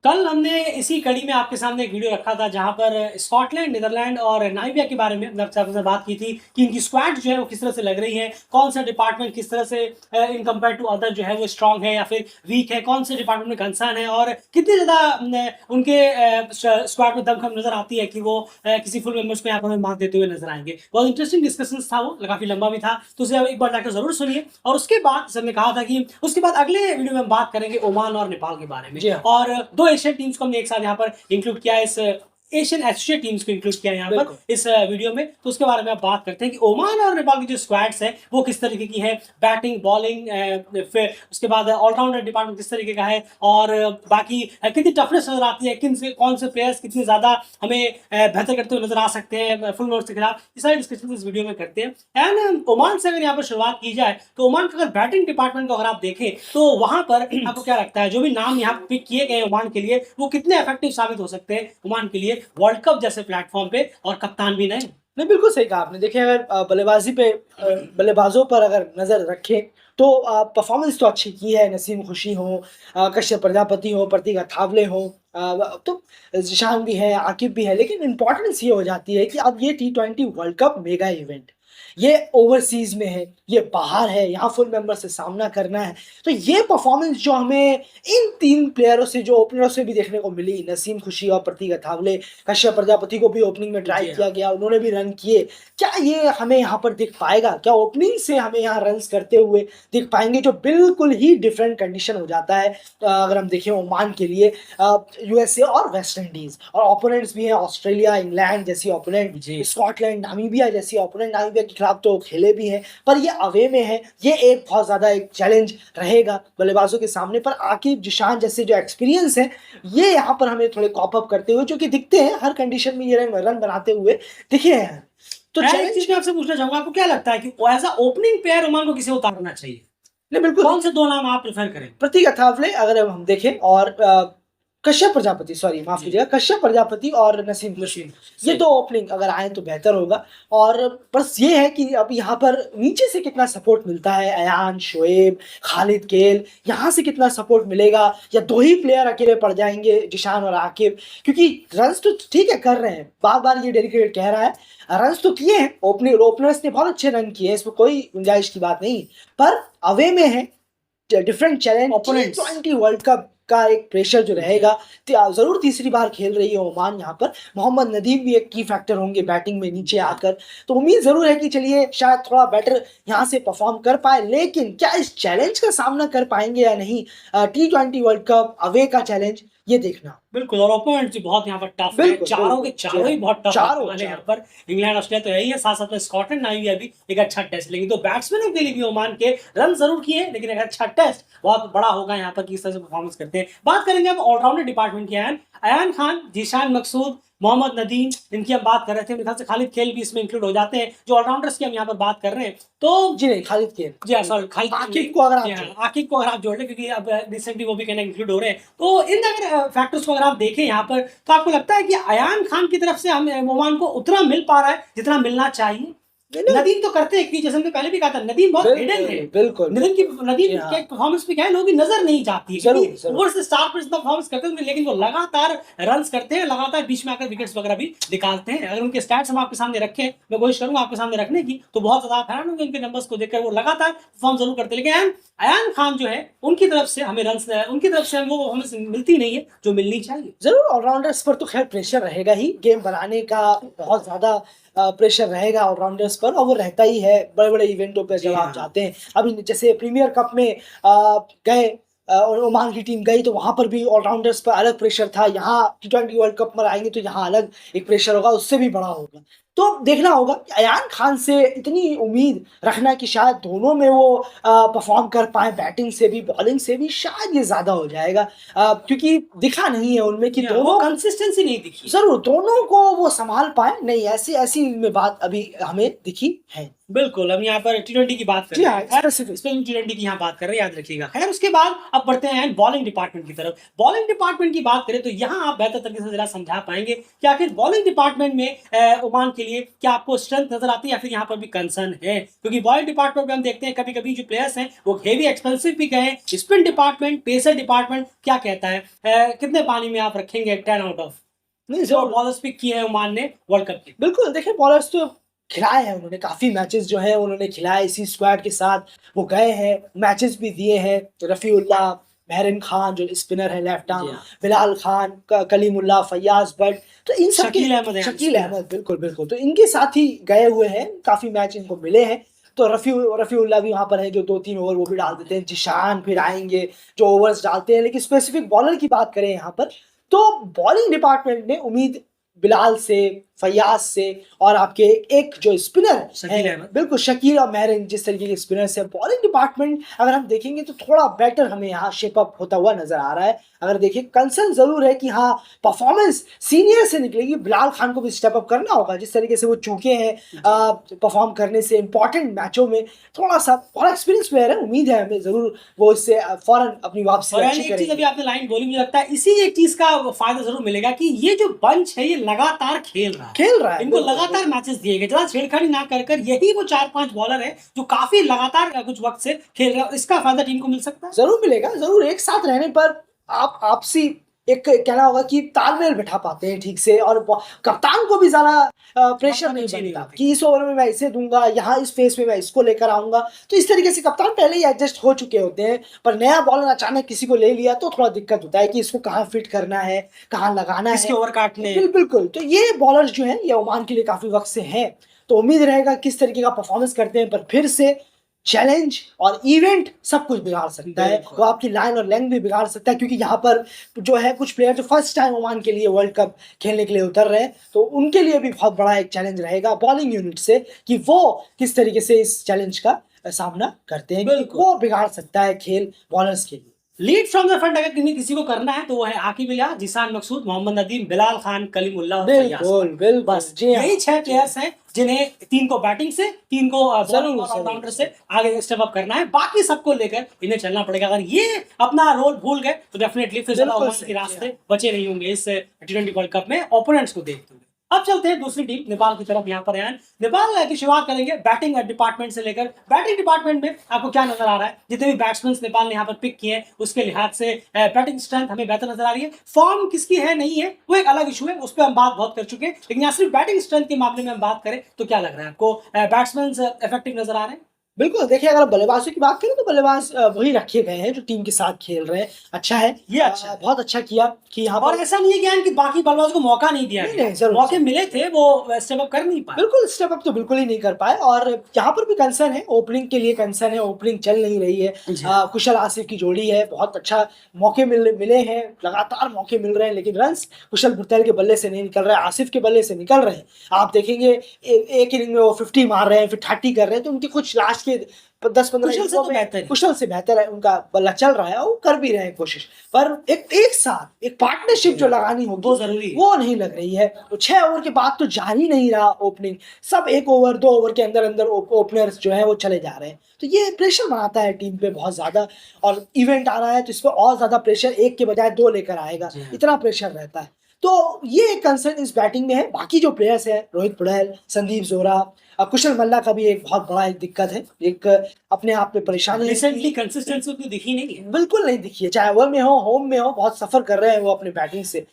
कल हमने इसी कड़ी में आपके सामने एक वीडियो रखा था जहां पर स्कॉटलैंड, नीदरलैंड और नाइजीरिया के बारे में आपसे बात की थी कि इनकी स्क्वाड जो है वो किस तरह से लग रही है, कौन सा डिपार्टमेंट किस तरह से इन कंपेयर टू अदर जो है वो स्ट्रांग है या फिर वीक है, कौन से डिपार्टमेंट में कंसर्न है और कितनी ज़्यादा उनके स्क्वाड में दमखम नजर आती है कि वो किसी फुल मेंबर्स को यहाँ पर मार्क देते हुए नजर आएंगे। बहुत इंटरेस्टिंग डिस्कशन था, वो काफी लंबा भी था, तो उसे एक बार जाकर जरूर सुनिए। और उसके बाद सर ने कहा था कि उसके बाद अगले वीडियो में हम बात करेंगे ओमान और नेपाल के बारे में। और दो एशियन टीम्स को हमने एक साथ यहाँ पर इंक्लूड किया है, इस एशियन एसोसिएट टीम्स को इंक्लूड किया है यहाँ पर इस वीडियो में। तो उसके बारे में आप बात करते हैं कि ओमान और नेपाल की जो स्क्वाड्स है वो किस तरीके की है, बैटिंग, बॉलिंग, फिर उसके बाद ऑलराउंडर डिपार्टमेंट किस तरीके का है और बाकी कितनी टफनेस नजर आती है, किन से कौन से प्लेयर्स कितने ज्यादा हमें बेहतर करते हुए नजर आ सकते हैं फुल नोट्स के खिलाफ, ये सारे डिस्कशन इस वीडियो में करते हैं। एंड ओमान से अगर यहाँ पर शुरुआत की जाए तो ओमान का अगर बैटिंग डिपार्टमेंट को अगर आप देखें तो वहां पर आपको क्या लगता है, जो भी नाम यहाँ पिक किए गए ओमान के लिए वो कितने इफेक्टिव साबित हो सकते हैं ओमान के लिए वर्ल्ड कप जैसे प्लेटफॉर्म पे, और कप्तान भी नहीं? नहीं, बिल्कुल सही कहा आपने। देखिए, अगर बल्लेबाजी पे बल्लेबाजों पर अगर नज़र रखें तो परफॉर्मेंस तो अच्छी की है। नसीम खुशी हो, कश्यप प्रजापति हो, प्रतीक अथावले हो, तो ज़ीशान भी है, आकिब भी है। लेकिन इम्पोर्टेंस ये हो जाती है कि अब ये टी20 वर्ल्ड कप मेगा इवेंट, ये ओवरसीज़ में है, ये बाहर है, यहाँ फुल मेंबर से सामना करना है। तो ये परफॉर्मेंस जो हमें इन 3 प्लेयरों से, जो ओपनरों से भी देखने को मिली, नसीम खुशी और प्रतीक अथावले, कश्यप प्रजापति को भी ओपनिंग में ट्राई किया गया, उन्होंने भी रन किए। क्या ये हमें यहाँ पर दिख पाएगा? क्या ओपनिंग से हमें यहाँ रन्स करते हुए दिख पाएँगे? जो बिल्कुल ही डिफरेंट कंडीशन हो जाता है अगर हम देखें ओमान के लिए, यूएसए और वेस्ट इंडीज़, और ओपोनेंट्स भी हैं ऑस्ट्रेलिया, इंग्लैंड जैसी ओपोनेंट, स्कॉटलैंड, नामीबिया जैसी ओपोनेंट। नामीबिया के खिलाफ तो खेले भी हैं, पर ये अवे में है। ये एक बहुत ज़्यादा एक चैलेंज रहेगा बल्लेबाजों के सामने। पर आकिब, जिशान जैसे जो एक्सपीरियंस है, ये यहाँ पर हमें थोड़े कॉप अप करते हुए, जो कि दिखते हैं हर कंडीशन में, ये रन बनाते हुए दिखे हैं। तो एक चीज मैं आपसे पूछना चाहूंगा, आपको क्या लगता है कि as a opening player Oman को किसे उतारना चाहिए? नहीं, बिल्कुल। कौन से दो नाम आप प्रेफर करें? प्रतीक अथावले अगर हम देखें, और कश्यप प्रजापति, सॉरी माफ कीजिएगा, कश्यप प्रजापति और नसीम खुशी, ये दो ओपनिंग अगर आए तो बेहतर होगा। और बस ये है कि अब यहाँ पर नीचे से कितना सपोर्ट मिलता है, अयान, शोएब, खालिद केल, यहाँ से कितना सपोर्ट मिलेगा, या दो ही प्लेयर अकेले पड़ जाएंगे, जिशान और आकिब? क्योंकि रन्स तो ठीक है कर रहे हैं, बार बार ये डेडिकेटेड कह रहा है, रन्स तो किए हैं, ओपनर्स ने बहुत अच्छे रन किए हैं, इसमें कोई गुंजाइश की बात नहीं। पर अवे में है, डिफरेंट चैलेंज, टी20 वर्ल्ड कप का एक प्रेशर जो रहेगा। जरूर तीसरी बार खेल रही है ओमान यहाँ पर, मोहम्मद नदीम भी एक की फैक्टर होंगे बैटिंग में नीचे आकर। तो उम्मीद जरूर है कि चलिए शायद थोड़ा बेटर यहाँ से परफॉर्म कर पाए, लेकिन क्या इस चैलेंज का सामना कर पाएंगे या नहीं? टी20 वर्ल्ड कप अवे का चैलेंज, ये देखना। बिल्कुल, और ओपोनेंट्स भी बहुत यहाँ पर टफ है, चारों के चारों ही बहुत टफ वाले यहाँ पर। इंग्लैंड, ऑस्ट्रेलिया तो यही है, साथ साथ में स्कॉटलैंड, नामीबिया भी एक अच्छा टेस्ट। लेकिन तो बैट्समैनों के लिए भी ओमान के रन जरूर किए, लेकिन एक अच्छा टेस्ट बहुत बड़ा होगा यहाँ पर, किस तरह से परफॉर्मेंस करते हैं। बात करेंगे अब ऑलराउंडर डिपार्टमेंट की। अयान खान, जीशान मकसूद, मोहम्मद नदीम, इनकी हम बात कर रहे थे, मेरे ख्याल से खालिद खेल भी इसमें इंक्लूड हो जाते हैं, जो ऑलराउंडर्स की हम यहाँ पर बात कर रहे हैं। तो जी नहीं, खालिद खेल, जी सॉरी, खालिद, आकिब को अगर आप जोड़ लें, क्योंकि अब रिसेंटली वो भी कहना इंक्लूड हो रहे हैं। तो इन अगर फैक्टर्स को अगर आप देखें यहाँ पर, तो आपको लगता है कि अयान खान की तरफ से हमें ओमान को उतना मिल पा रहा है जितना मिलना चाहिए? नदीम तो करते हैं, जैसे हमने पहले भी कहा था, नदीम बहुत हिडन है। बिल्कुल, नदीम के परफॉर्मेंस पे क्या है, लोगों की नजर नहीं जाती है, ओवर से स्टार पर इतना परफॉर्मेंस करते हैं, लेकिन वो लगातार रन्स करते हैं, लगातार बीच में आकर विकेट्स वगैरह भी निकालते हैं। अगर उनके स्टैट्स हम आपके सामने रखें, मैं कोशिश करूंगा आपके सामने रखने की, तो बहुत ज्यादा हैरान होंगे उनके नंबर्स को देखकर। वो लगातार परफॉर्म जरूर करते हैं, लेकिन अयान खान जो है उनकी तरफ से हमें रन्स, उनकी तरफ से वो हमें मिलती नहीं है जो मिलनी चाहिए। जरूर ऑलराउंडर्स पर तो खैर प्रेशर रहेगा ही, गेम बनाने का बहुत ज्यादा प्रेशर रहेगा ऑलराउंडर्स पर, और वो रहता ही है बड़े बड़े इवेंटों पे जब आप जाते हैं। अभी जैसे प्रीमियर कप में गए, ओमान की टीम गई, तो वहां पर भी ऑलराउंडर्स पर अलग प्रेशर था। यहाँ टी20 वर्ल्ड कप में आएंगे तो यहाँ अलग एक प्रेशर होगा, उससे भी बड़ा होगा। तो देखना होगा कि अयान खान से इतनी उम्मीद रखना कि शायद दोनों में वो परफॉर्म कर पाए, बैटिंग से भी बॉलिंग से भी, शायद ये ज्यादा हो जाएगा, क्योंकि दिखा नहीं है उनमें कि दोनों कंसिस्टेंसी नहीं दिखी। जरूर दोनों को वो संभाल पाए, नहीं ऐसी ऐसी में बात अभी हमें दिखी है। बिल्कुल, हम यहाँ पर टी20 की बात कर रहे हैं, स्पेशल टी20 की यहाँ बात कर रहे हैं, याद रखिएगा। खैर, उसके बाद अब बढ़ते हैं बॉलिंग डिपार्टमेंट की तरफ। बॉलिंग डिपार्टमेंट की बात करें तो यहाँ आप बेहतर तरीके से जरा समझा पाएंगे कि आखिर बॉलिंग डिपार्टमेंट में ओमान के के लिए क्या आपको स्ट्रेंथ नजर आती है या फिर यहाँ पर भी कंसर्न है? क्योंकि बॉलिंग डिपार्टमेंट में हम देखते हैं कभी कभी जो प्लेयर्स हैं वो हेवी एक्सपेंसिव भी गए। स्पिन डिपार्टमेंट, पेसर डिपार्टमेंट क्या कहता है? कितने पानी में आप रखेंगे 10 आउट ऑफ? नहीं जो जरूर, बॉलर्स पिक किए हैं ओमान ने वर्ल्ड कप के। बिल्कुल देखिए बॉलर्स तो खिलाए हैं उन्होंने, काफी मैचेस जो है उन्होंने खिलाए इसी स्क्वाड के साथ, वो गए हैं मैचेस भी दिए हैं। रफीउल्लाह, महरिन खान जो स्पिनर है लेफ्ट आर्म, जी हाँ। बिलाल खान, कलीमुल्लाह, फैयाज भट्ट, तो इन सब शकील अहमद है, शकील spinner। अहमद, बिल्कुल बिल्कुल, तो इनके साथ ही गए हुए हैं, काफी मैच इनको मिले हैं। तो रफीउल्लाह भी वहां पर है जो 2-3 ओवर वो भी डाल देते हैं। जिशान फिर आएंगे जो ओवर्स डालते हैं। लेकिन स्पेसिफिक बॉलर की बात करें यहाँ पर, तो बॉलिंग डिपार्टमेंट ने उम्मीद बिलाल से, फैयाज से, और आपके एक जो स्पिनर शकील है, अहमद। बिल्कुल शकील और महरिन, जिस तरीके के स्पिनर है, बॉलिंग डिपार्टमेंट अगर हम देखेंगे तो थोड़ा बेटर हमें यहाँ शेप अप होता हुआ नजर आ रहा है। अगर देखिए कंसर्न जरूर है कि हाँ परफॉर्मेंस सीनियर से निकलेगी, बिलाल खान को भी स्टेप अप करना होगा जिस तरीके से वो चूके हैं परफॉर्म करने से इंपॉर्टेंट मैचों में। थोड़ा सा और एक्सपीरियंस प्लेयर है, उम्मीद है हमें जरूर वो इससे फौरन अपनी वापसी और अच्छी एक चीज करेंगे। अभी आपने लाइन बोली, मुझे लगता है इसी एक चीज का फायदा जरूर मिलेगा कि ये जो बंच है ये लगातार खेल रहा है। खेल रहा है इनको बिल्कुल, लगातार मैचेस दिए गए, ज्यादा छेड़खानी ना कर यही वो 4-5 बॉलर है जो काफी लगातार कुछ वक्त से खेल रहे हैं, और इसका फायदा टीम को मिल सकता है। जरूर मिलेगा, जरूर। एक साथ रहने पर आप आपसी एक कहना होगा कि तालमेल बिठा पाते हैं ठीक से, और कप्तान को भी ज्यादा प्रेशर कप्तान नहीं अच्छे नहीं बनता होते। कि इस ओवर में मैं इसे दूंगा, यहाँ इस फेस में मैं इसको लेकर आऊंगा। तो इस तरीके से कप्तान पहले ही एडजस्ट हो चुके होते हैं, पर नया बॉलर अचानक किसी को ले लिया तो थोड़ा दिक्कत होता है कि इसको कहाँ फिट करना है, कहाँ लगाना किसके है। ओवर काटने। बिल्कुल, तो ये बॉलर्स जो हैं ये ओमान के लिए काफी वक्त से हैं, तो उम्मीद रहेगा किस तरीके का परफॉर्मेंस करते हैं। पर फिर से चैलेंज और इवेंट सब कुछ बिगाड़ सकता है, बिल्कुल। वो आपकी लाइन और लेंथ भी बिगाड़ सकता है, क्योंकि यहाँ पर जो है कुछ प्लेयर जो फर्स्ट टाइम ओमान के लिए वर्ल्ड कप खेलने के लिए उतर रहे हैं, तो उनके लिए भी बहुत बड़ा एक चैलेंज रहेगा बॉलिंग यूनिट से कि वो किस तरीके से इस चैलेंज का सामना करते हैं, क्योंकि बिल्कुल। वो बिगाड़ सकता है खेल बॉलर्स के लिए। लीड फ्रॉम द फ्रंट अगर किसी को करना है तो वो है आकिब इलियास, जिसान मकसूद, मोहम्मद नदीम, बिलाल खान, कलीमुल्लाह और फैयाज। बिल्कुल बिल्कुल, बस जी हाँ, यही 6 प्लेयर्स हैं जिन्हें 3 को बैटिंग से, 3 को बॉलिंग और जरूर, ऑलराउंडर से आगे स्टेप अप करना है। बाकी सबको लेकर इन्हें चलना पड़ेगा। अगर ये अपना रोल भूल गए तो डेफिनेटली फिर ज्यादा बिल्कुल ओमान के सही, रास्ते बचे नहीं होंगे इस T20 वर्ल्ड कप में ओपोनेंट्स को देखते हुए। अब चलते हैं दूसरी टीम नेपाल की तरफ। यहाँ पर यान नेपाल की शुरुआत करेंगे बैटिंग डिपार्टमेंट से लेकर। बैटिंग डिपार्टमेंट में आपको क्या नजर आ रहा है? जितने भी बैट्समैन नेपाल ने यहाँ पर पिक किए हैं उसके लिहाज से बैटिंग स्ट्रेंथ हमें बेहतर नजर आ रही है। फॉर्म किसकी है नहीं है वो एक अलग इशू है, उस पर हम बात बहुत कर चुके हैं, लेकिन यहाँ सिर्फ बैटिंग स्ट्रेंथ के मामले में हम बात करें तो क्या लग रहा है आपको? बैट्समैन इफेक्टिव नजर आ रहे हैं? बिल्कुल। देखिए अगर बल्लेबाजों की बात करें तो बल्लेबाज वही रखे गए हैं जो टीम के साथ खेल रहे हैं। अच्छा है, ये अच्छा है। बहुत अच्छा किया कि यहाँ और पर ऐसा नहीं है ज्ञान कि बाकी बल्लेबाजों को मौका नहीं दिया नहीं, गया। नहीं, जरूर, मौके जरूर। मिले थे, वो स्टेप अप कर नहीं पाए। बिल्कुल स्टेप अप तो बिल्कुल ही नहीं कर पाए, और यहाँ पर भी कंसर्न है, ओपनिंग के लिए कंसर्न है, ओपनिंग चल नहीं रही है। जी। कुशल आसिफ की जोड़ी है, बहुत अच्छा मौके मिले हैं, लगातार मौके मिल रहे हैं, लेकिन रन्स कुशल भुरतेल के बल्ले से नहीं निकल रहे हैं, आसिफ के बल्ले से निकल रहे हैं। आप देखेंगे एक इनिंग में वो 50 मार रहे हैं, फिर 30 कर रहे हैं, तो उनके कुछ लास्ट के 10-15 कुशल से तो बेहतर है। कुशल से बेहतर है, उनका बल्ला चल रहा है, वो कर भी रहे हैं कोशिश। पर एक साथ एक पार्टनरशिप जो लगानी होगी वो जरूरी है। वो नहीं लग रही है। तो 6 ओवर के बाद तो जा ही नहीं रहा ओपनिंग, सब 1 ओवर 2 ओवर के अंदर अंदर ओपनर्स जो है वो चले जा रहे हैं। तो ये प्रेशर बनाता है टीम पे बहुत ज्यादा, और इवेंट आ रहा है तो इस पर और ज्यादा प्रेशर, 1 के बजाय 2 लेकर आएगा, इतना प्रेशर रहता है। तो ये एक कंसर्न इस बैटिंग में है। बाकी जो प्लेयर्स हैं, रोहित पड़ैल, संदीप जोरा, कुशल मल्ला का भी एक बहुत बड़ा एक दिक्कत है, एक अपने आप में परेशानी है। रिसेंटली कंसिस्टेंसी उतनी दिखी नहीं है। बिल्कुल नहीं दिखी है, चाहे वो में हो होम में हो, बहुत सफर कर रहे हैं वो अपने बैटिंग से।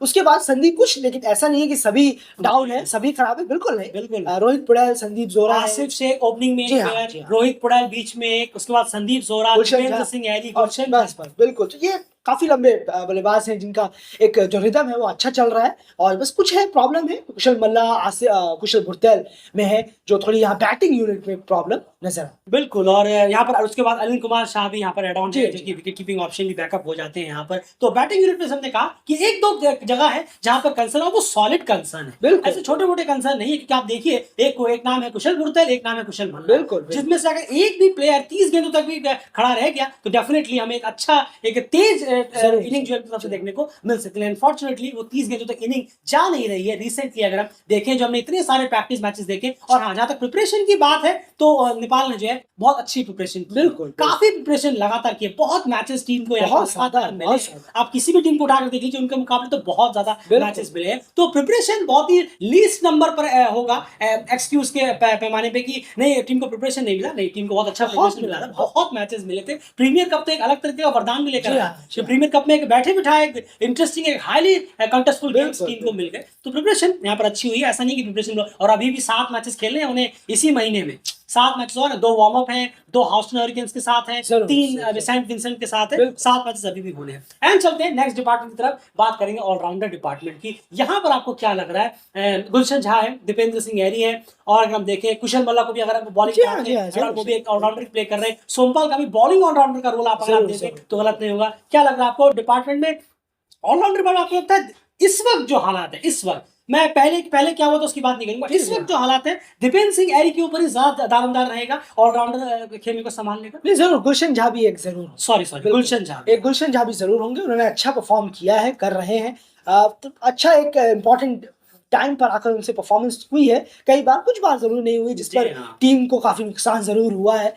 उसके बाद संदीप कुछ, लेकिन ऐसा नहीं है कि सभी डाउन है, सभी खराब है, बिल्कुल नहीं। बिल्कुल। रोहित पड़ैल, संदीप जोरा है, आसिफ शेख ओपनिंग में जी एक हाँ, प्लेयर, जी हाँ। रोहित पड़ैल बीच में एक, उसके बाद संदीप जोरा, गुलशन दीपेंद्र झा, सिंह एली, और गुलशन बस झा। बस बिल्कुल। तो ये काफी लंबे बल्लेबाज हैं जिनका एक जो रिदम है वो अच्छा चल रहा है, और बस कुछ है प्रॉब्लम है कुशल मल्ला, कुशल भुरतेल में है, जो थोड़ी यहाँ बैटिंग यूनिट में प्रॉब्लम नजर आ। बिल्कुल। और यहाँ पर उसके बाद अनिल कुमार शाह भी यहाँ पर एड ऑन जी, है, जी। जिनकी विकेट कीपिंग ऑप्शन भी बैकअप हो जाते हैं यहाँ पर। तो बैटिंग यूनिट में हमने कहा कि 1-2 जगह है जहाँ पर कंसर्न है, वो सॉलिड कंसर्न है, बिल्कुल। ऐसे छोटे मोटे कंसर्न नहीं है। क्योंकि आप देखिए एक नाम है कुशल भुरतेल, एक नाम है कुशल मल्ला, बिल्कुल, बिल्कुल। जिसमें से अगर एक भी प्लेयर 30 गेंदों तक भी खड़ा रह गया तो डेफिनेटली हमें एक अच्छा एक तेज इनिंग जो तरफ से देखने को मिल सकती है। अनफॉर्चुनेटली वो 30 गेंदों तक इनिंग जा नहीं रही है। रिसेंटली अगर हम देखें, जो हमने इतने सारे प्रैक्टिस मैचेस देखे करेंगे। और हाँ, जहाँ तक प्रिपरेशन की बात है तो नेपाल ने जो है बहुत अच्छी प्रिपरेशन की, बिल्कुल काफी प्रिपरेशन लगातार की है, बहुत मैचेस टीम को यहाँ पर बहुत ज्यादा लगातार मिले बहुत हैं। ज्यादा आप किसी भी टीम को उठाकर देख लीजिए, उनके मुकाबले तो बहुत ज्यादा बिल्कुल मैचेस मिले हैं। तो प्रिपरेशन बहुत ही लीस्ट नंबर पर होगा एक्सक्यूज के पैमाने पे कि नहीं टीम को प्रिपरेशन नहीं मिला, नहीं टीम को बहुत अच्छा बहुत प्रिपरेशन मिला मिला था, बहुत मैचेस मिले थे। प्रीमियर कप तो एक अलग तरीके का वरदान भी लेकर जी आया हाँ, जी कि हाँ। प्रीमियर कप में एक बैठे बिठाए एक इंटरेस्टिंग एक हाईली कंटेस्टफुल गेम्स बिल्कुल टीम को मिल गए। तो प्रिपरेशन यहाँ पर अच्छी हुई है, ऐसा नहीं कि प्रिपरेशन, और अभी भी 7 मैचेस खेलने हैं उन्हें इसी महीने में, 7 मैचेस और 2 वार्म अप हैं, 2 हाउस्टन हरिकेन्स के साथ हैं, जरूर 3 जरूर सेंट विंसेंट के साथ है, बिल्कुल 7 मैचेस अभी भी होने हैं। एंड चलते हैं नेक्स्ट डिपार्टमेंट की तरफ, बात करेंगे ऑलराउंडर डिपार्टमेंट की। यहाँ पर आपको क्या लग रहा है? गुलशन झा है, दीपेंद्र सिंह ऐरी है, और अगर हम देखें कुशल मल्ला को भी अगर आप बॉलिंग जी पे हाँ आते जी हाँ हैं, अगर वो भी जरूर एक ऑलराउंडर प्ले कर रहे हैं, सोमपाल का भी बॉलिंग ऑलराउंडर का रोल आप अगर आप जरूर देखें जरूर तो गलत नहीं होगा। क्या लग रहा है आपको डिपार्टमेंट में ऑलराउंडर पर? आपको लगता है इस वक्त जो हालात है, इस वक्त, मैं पहले पहले क्या हुआ तो उसकी बात नहीं करूंगा, ठीक इस है वक्त जो हालात है दीपेंद्र सिंह ऐरी के ऊपर ही ज्यादा दारोमदार रहेगा ऑलराउंडर खेलने को संभालने का? नहीं जरूर गुलशन झा भी एक जरूर होंगे। सॉरी बिल्कुल गुलशन झा। एक गुलशन झा भी जरूर होंगे, उन्होंने अच्छा परफॉर्म किया है, कर रहे हैं। तो अच्छा एक इम्पोर्टेंट टाइम पर आकर उनसे परफॉर्मेंस हुई है, कई बार कुछ बार जरूर नहीं हुई, जिस जी पर हाँ। टीम को काफी नुकसान जरूर हुआ है।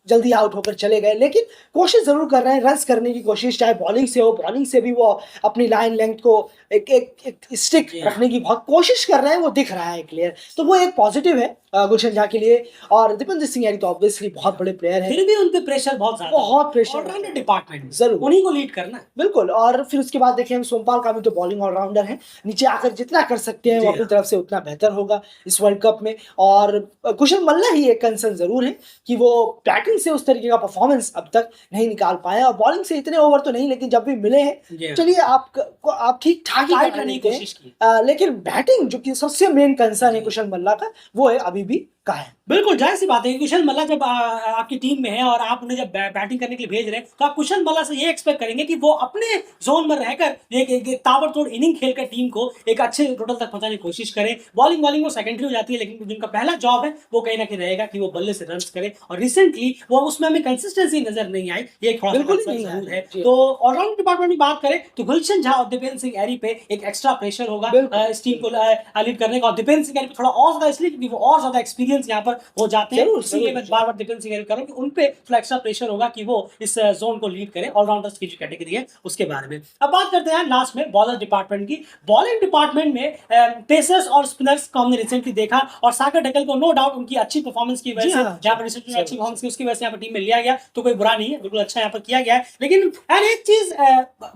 जल्दी आउट होकर चले गए, लेकिन कोशिश जरूर कर रहे हैं, रन्स करने की कोशिश, चाहे बॉलिंग से हो, बॉलिंग से भी वो अपनी लाइन लेंथ को एक स्टिक जी हाँ। रखने की बहुत कोशिश कर रहे हैं, वो दिख रहा है क्लियर। तो वो एक पॉजिटिव है गुलशन झा के लिए। और दीपेंद्र सिंह यानी तो ऑब्वियसली बहुत बड़े प्लेयर है, फिर भी उन पे प्रेशर बहुत ज्यादा, बहुत प्रेशर ऑलराउंडर डिपार्टमेंट जरूर उन्हीं को लीड करना है। बिल्कुल। और फिर उसके बाद देखें हम, सोमपाल का भी तो बॉलिंग ऑलराउंडर है, नीचे आकर जितना कर सकते हैं जी वो अपनी हाँ। तरफ से उतना बेहतर होगा इस वर्ल्ड कप में। और कुशल मल्ला ही एक कंसर्न जरूर है कि वो बैटिंग से उस तरीके का परफॉर्मेंस अब तक नहीं निकाल पाए, और बॉलिंग से इतने ओवर तो नहीं, लेकिन जब भी मिले हैं जी हाँ। चलिए आप ठीक ठाक ही टाइट करा रहने की लेते हैं। कोशिश की। लेकिन बैटिंग जो कि सबसे मेन कंसर्न है कुशल मल्ला का, वो है अभी भी का है। बिल्कुल जाहिर सी बात है कि कुशल मल्ला जब आपकी टीम में है और आप उन्हें जब बैटिंग करने के लिए भेज रहे हैं, तो आप कुशल मल्ला से ये एक्सपेक्ट करेंगे कि वो अपने जोन में रहकर एक ताबड़तोड़ इनिंग खेलकर टीम को एक अच्छे टोटल तक पहुंचाने की कोशिश करें। बॉलिंग वो सेकेंडरी हो जाती है, लेकिन जिनका पहला जॉब है वो कहीं ना कहीं रहेगा कि वो बल्ले से रन करें। और रिसेंटली वो उसमें हमें कंसिस्टेंसी नजर नहीं आई, ये थोड़ा सा बिल्कुल ही concern नहीं जरूर आई, है। जी। तो ऑलराउंड डिपार्टमेंट की बात करें तो गुलशन झा और दीपेंद्र सिंह ऐरी पे एक एक्स्ट्रा प्रेशर होगा बिल्कुल। इस टीम को लीड करने का। और दीपेंद्र सिंह ऐरी पे थोड़ा और ज्यादा इसलिए क्योंकि वो और ज्यादा एक्सपीरियंस यहाँ पर हो जाते हैं, जरूर, इसीलिए जरूर, मैं बार बार दीपेंद्र सिंह ऐरी कर रहा हूं कि उन पे थोड़ा एक्स्ट्रा प्रेशर होगा कि वो इस जोन को लीड करें, ऑलराउंडर्स की जो कैटेगरी है उसके बारे में। अब बात करते हैं लास्ट में बॉलर डिपार्टमेंट की। बॉलिंग डिपार्टमेंट में पेसर्स और स्पिनर्स को हमने रिसेंटली देखा, और सागर ढक्कल को नो डाउट उनकी अच्छी परफॉर्मेंस की वजह जी से हाँ, यहाँ पर रिसेंटली अच्छी परफॉर्मेंस की उसकी वजह से यहाँ पर टीम में लिया गया, तो कोई बुरा नहीं है, बिल्कुल अच्छा यहाँ पर किया गया है। लेकिन यार एक चीज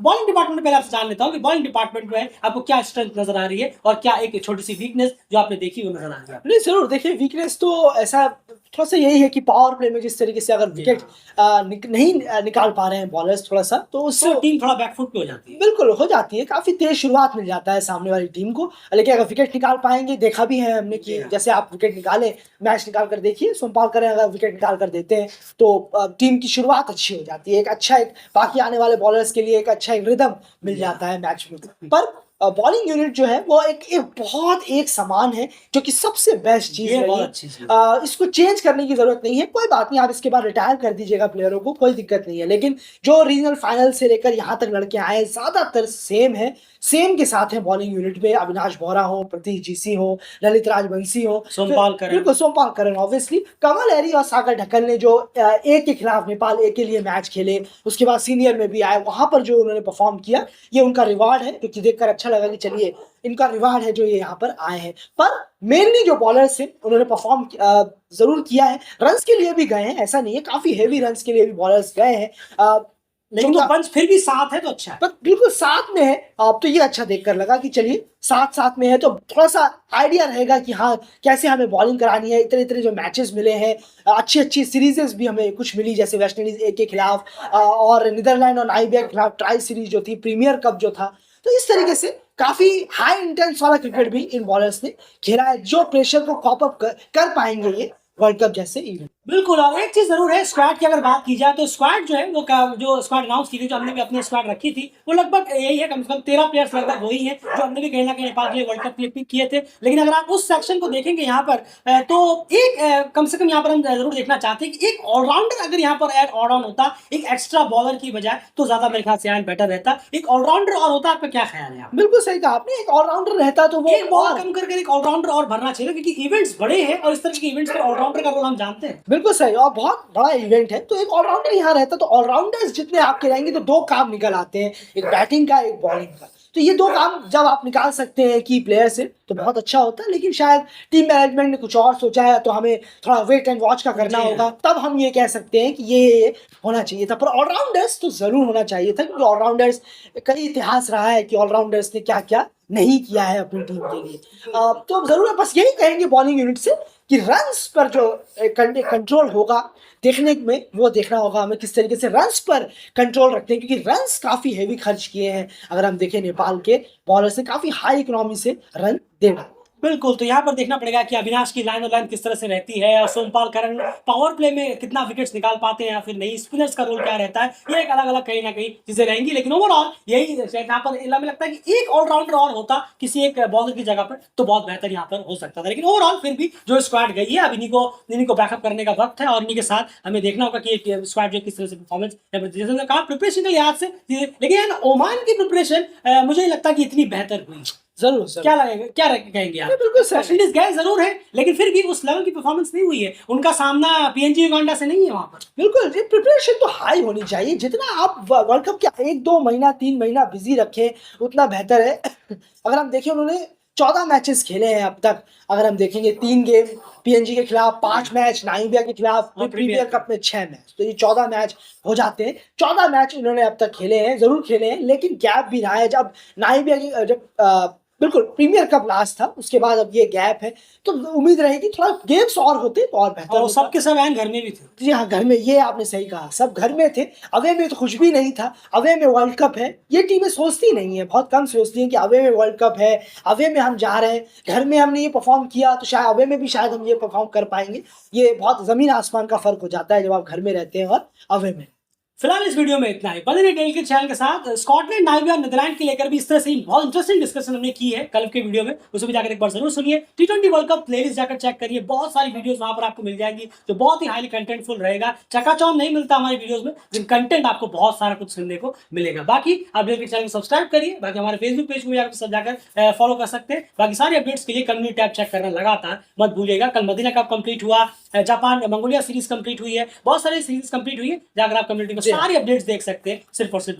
बॉलिंग डिपार्टमेंट में पहले आपसे जान लेता हूँ कि बॉलिंग डिपार्टमेंट में आपको क्या स्ट्रेंथ नजर आ रही है और क्या एक छोटी सी वीकनेस जो आपने देखी वो नजर आ रही है? नहीं जरूर देखिए, वीकनेस तो ऐसा थोड़ा सा यही है कि पावर प्ले में जिस तरीके से अगर विकेट नहीं निकाल पा रहे हैं बॉलर्स थोड़ा सा, तो उससे तो टीम थोड़ा बैकफुट पे हो जाती है। बिल्कुल हो जाती है, काफी तेज शुरुआत मिल जाता है सामने वाली टीम को। लेकिन अगर विकेट निकाल पाएंगे, देखा भी है हमने कि जैसे आप विकेट निकाले, मैच निकाल कर देखिए, सोमपाल करें अगर विकेट निकाल कर देते हैं तो टीम की शुरुआत अच्छी हो जाती है, एक अच्छा एक बाकी आने वाले बॉलर्स के लिए एक अच्छा एक रिदम मिल जाता है मैच में। पर बॉलिंग यूनिट जो है वो एक बहुत एक समान है, जो कि सबसे बेस्ट चीज ये रही बहुत है। अच्छी चीज है। इसको चेंज करने की जरूरत नहीं है, कोई बात नहीं, आप इसके बाद रिटायर कर दीजिएगा प्लेयरों को, कोई दिक्कत नहीं है। लेकिन जो रीजनल फाइनल से लेकर यहाँ तक लड़के आए ज्यादातर सेम है, सेम के साथ है बॉलिंग यूनिट में। अविनाश बोहरा हो, प्रतीक जीसी हो, ललित राजवंशी हो, सोमपाल करन। बिल्कुल सोमपाल करन ऑब्वियसली, कमल हैरी और सागर ढक्कल ने जो एक के खिलाफ नेपाल एक के लिए मैच खेले, उसके बाद सीनियर में भी आए, वहां पर जो उन्होंने परफॉर्म किया, ये उनका रिवार्ड है, क्योंकि देखकर अच्छा लगा कि चलिए इनका रिवार्ड है जो ये यहाँ पर आए हैं। पर मेनली जो बॉलर्स हैं उन्होंने परफॉर्म जरूर किया है, रन्स के लिए भी गए हैं, ऐसा नहीं है, काफी हेवी रन्स के लिए भी बॉलर्स गए हैं। लेकिन तो पंच फिर भी साथ है तो अच्छा है। पर बिल्कुल साथ में है, अब तो ये अच्छा देखकर लगा कि चलिए साथ साथ में है, तो थोड़ा सा आइडिया रहेगा कि हाँ कैसे हमें बॉलिंग करानी है। इतने इतने जो मैचेस मिले हैं, अच्छी अच्छी सीरीजेस भी हमें कुछ मिली, जैसे वेस्ट इंडीज ए के खिलाफ और नीदरलैंड और नाइबिया के खिलाफ ट्राई सीरीज जो थी, प्रीमियर कप जो था। तो इस तरीके से काफी हाई इंटेंस वाला क्रिकेट भी इन बॉलर्स ने खेला है, जो प्रेशर को कॉप अप कर पाएंगे ये वर्ल्ड कप जैसे इवेंट। बिल्कुल। और एक चीज जरूर है, स्क्वाड की अगर बात की जाए तो स्क्वाड जो है वो जो स्क्वाड अनाउंस की थी, जो हमने भी अपनी स्क्वाड रखी थी, वो लगभग यही है, कम से कम 13 प्लेयर्स लगभग वही है जो हमने भी कहीं ना कहीं नेपाल के लिए वर्ल्ड कप के लिए पिक किए थे। लेकिन अगर आप उस सेक्शन को देखेंगे यहाँ पर तो एक कम से कम यहाँ पर हम जरूर देखना चाहते हैं कि एक ऑलराउंडर अगर यहाँ पर ऐड ऑन होता, एक एक्स्ट्रा बॉलर की बजाय, तो ज्यादा मेरे ख्याल से यहाँ बेटर रहता। एक ऑलराउंडर और होता, आपका क्या ख्याल है? बिल्कुल सही कहा आपने, एक ऑलराउंडर रहता तो वो एक बॉलर और कम करके एक ऑलराउंडर और भरना चाहिए, क्योंकि इवेंट्स बड़े हैं और इस तरह के इवेंट्स में ऑलराउंडर का रोल हम जानते हैं। बिल्कुल सही, और बहुत बड़ा इवेंट है, तो एक ऑलराउंडर यहाँ रहता तो ऑलराउंडर्स जितने आपके रहेंगे तो दो काम निकल आते हैं, एक बैटिंग का, एक बॉलिंग का। तो ये दो काम जब आप निकाल सकते हैं की प्लेयर से तो बहुत अच्छा होता है। लेकिन शायद टीम मैनेजमेंट ने कुछ और सोचा है, तो हमें थोड़ा वेट एंड वॉच का करना जी हाँ। होगा, तब हम ये कह सकते हैं कि ये होना चाहिए था। पर ऑलराउंडर्स तो जरूर होना चाहिए था, क्योंकि ऑलराउंडर्स कई इतिहास रहा है कि ऑलराउंडर्स ने क्या क्या नहीं किया है अपनी टीम के लिए। तो जरूर बस यही कहेंगे बॉलिंग यूनिट से कि रन्स पर जो कंट्रोल होगा देखने में, वो देखना होगा हमें किस तरीके से रन्स पर कंट्रोल रखते हैं, क्योंकि रन्स काफी हेवी खर्च किए हैं। अगर हम देखें नेपाल के बॉलर्स ने काफी हाई इकोनॉमी से रन देना। बिल्कुल। तो यहाँ पर देखना पड़ेगा कि अविनाश की लाइन और लाइन किस तरह से रहती है, और सोमपाल करण पावर प्ले में कितना विकेट्स निकाल पाते हैं या फिर नहीं, स्पिनर्स का रोल क्या रहता है, ये एक अलग अलग कहीं ना कहीं चीजें रहेंगी। लेकिन ओवरऑल यही यहाँ पर हमें लगता है कि एक ऑलराउंडर और होता किसी एक बॉलर की जगह पर, तो बहुत बेहतर यहाँ पर हो सकता था। लेकिन ओवरऑल फिर भी जो स्क्वाड गई है, अब इन्हीं को बैकअप करने का वक्त है, और इन्हीं के साथ हमें देखना होगा कि स्क्वाड जो किस तरह से परफॉर्मेंस, जैसे कहा प्रिपरेशन के लिहाज से। लेकिन ओमान की प्रिपरेशन मुझे नहीं लगता कि इतनी बेहतर हुई। जरूर जरूर। क्या लगेगा, क्या कहेंगे आप? बिल्कुल सही। वेस्ट इंडीज गए जरूर है, लेकिन फिर भी उस लेवल की परफॉर्मेंस नहीं हुई है। उनका सामना पीएनजी युगांडा से नहीं है वहां पर। बिल्कुल, ये प्रिपरेशन तो हाई होनी चाहिए। जितना आप वर्ल्ड कप के 1-2 महीना 3 महीना बिजी रखें उतना बेहतर है। अगर हम देखें, उन्होंने 14 मैचेस खेले हैं अब तक। अगर हम देखेंगे 3 गेम पीएनजी के खिलाफ, 5 मैच नाइजीरिया के खिलाफ, और प्रीमियर कप में 6 मैच, तो ये 14 मैच हो जाते हैं। 14 मैच इन्होंने अब तक खेले हैं, जरूर खेले हैं, लेकिन गैप भी रहा है। जब नाइजीरिया की जब बिल्कुल प्रीमियर कप लास्ट था, उसके बाद अब ये गैप है, तो उम्मीद रहेगी थोड़ा गेम्स और होते तो और बेहतर और होता। सबके सब एन घर में भी थे। जी हाँ, घर में, ये आपने सही कहा, सब घर में थे। अवे में तो कुछ भी नहीं था। अवे में वर्ल्ड कप है, ये टीमें सोचती नहीं है, बहुत कम सोचती हैं कि अवे में वर्ल्ड कप है, अवे में हम जा रहे हैं। घर में हमने ये परफॉर्म किया तो शायद अवे में भी शायद हम ये परफॉर्म कर पाएंगे। ये बहुत जमीन आसमान का फर्क हो जाता है जब आप घर में रहते हैं और अवे में। फिलहाल इस वीडियो में इतना ही। बने रहिए डेली के चैनल के साथ। स्कॉटलैंड, नाइजीरिया, नीदरलैंड के लेकर भी इस तरह से बहुत इंटरेस्टिंग डिस्कशन हमने की है कल के वीडियो में, उसे भी जाकर एक बार जरूर सुनिए। T20 वर्ल्ड कप प्लेलिस्ट जाकर चेक करिए, बहुत सारी वीडियोस वहां पर आपको मिल जाएंगी जो बहुत ही हाईली कंटेंटफुल रहेगा। चकाचौंध नहीं मिलता हमारे वीडियोस में, लेकिन कंटेंट आपको बहुत सारा कुछ सुनने को मिलेगा। बाकी आप डेली के चैनल को सब्सक्राइब करिए, बाकी हमारे फेसबुक पेज को जाकर फॉलो कर सकते हैं। बाकी सारे अपडेट्स के लिए कम्युनिटी टैब चेक करना लगातार मत भूलिएगा। कल मदीना कप कंप्लीट हुआ, जापान मंगोलिया सीरीज कंप्लीट हुई है, बहुत सारी सीरीज कंप्लीट हुई है, जाकर आप कम्युनिटी में सारी अपडेट्स देख सकते हैं सिर्फ और सिर्फ